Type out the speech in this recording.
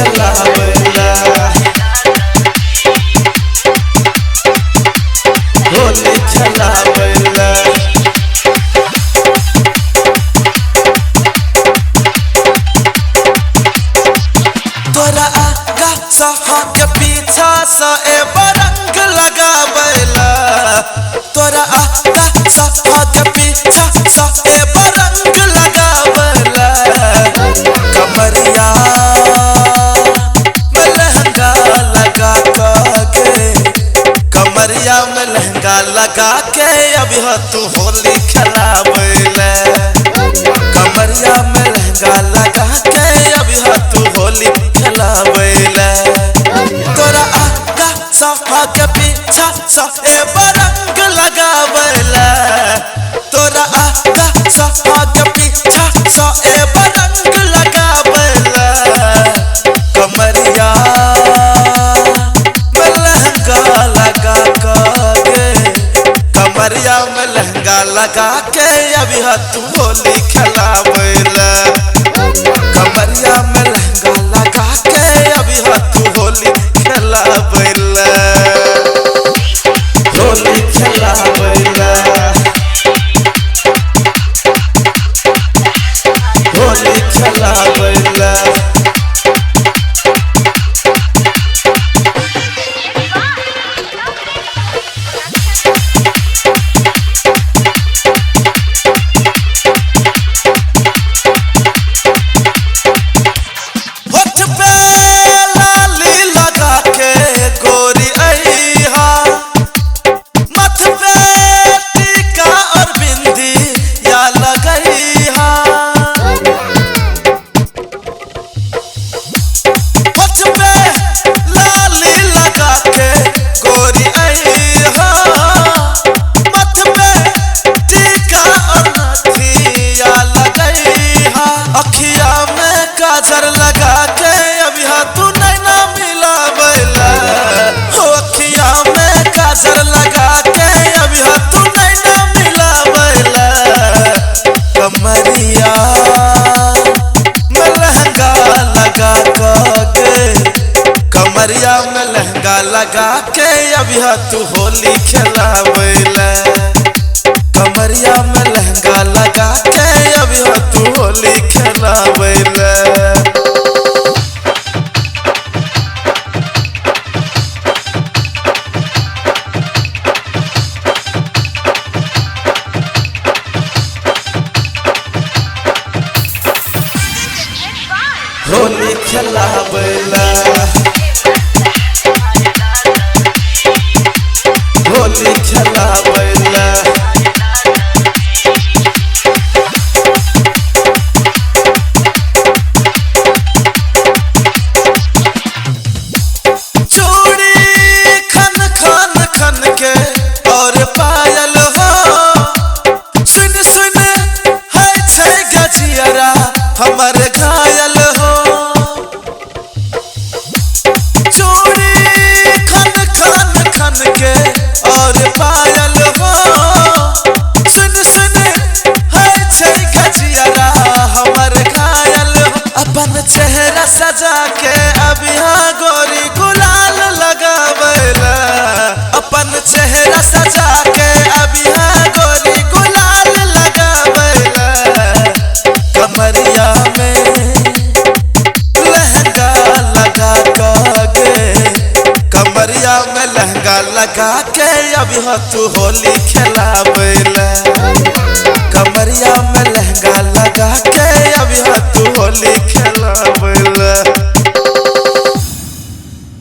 खेलावेला होली खेलावेला तोरा आगा सहा के पीछा सा ए बरंग लगावेला तोरा आगा सहा के पीछा सा ए बरंग लगावेला कमरिया में लहंगा लगा के कमरिया में लहंगा लगा के अभी तू होली खेलावेला कमरिया में लहंगा लगा के अभी तू होली खेलावेला तोरा आगा सहा के पीछा सा ए बरंग लगावेला तोरा आगा सहा के पीछा सा ए बरंग लगावेला कमरिया में लहंगा लगा के कमरिया में लहंगा लगा के अभी तू होली खेलावेला कमरिया में लहंगा लगा के अभी तू होली खेलावेला होली खेलावेला होली खेलावेला काजर लगा के अभी तू नैना मिलावेला हो अखिया में काजर लगा के अभी तू नैना मिलावेला कमरिया में लहंगा लगा के कमरिया में लहंगा लगा के अभी तू होली खेलावेला कमरिया में लहंगा लगा के अभी तू होली खेलावेला होली खेलावेला होली खेलावेला चूड़ी खन खन खन के और पायल हो सुन सुन है छे गजियरा हमर घायल हो चूड़ी खन खन खन के और पायल हो सुन सुन है छे गजियरा हमर घायल हो अपन चेहरा सजा के अभी गोरी गुलाल लगावेला अपन चेहरा सजा के अभी गोरी गुलाल लगावेला कमरिया में लहंगा लगा के कमरिया में लहंगा लगा के अभी तू होली खेलावेला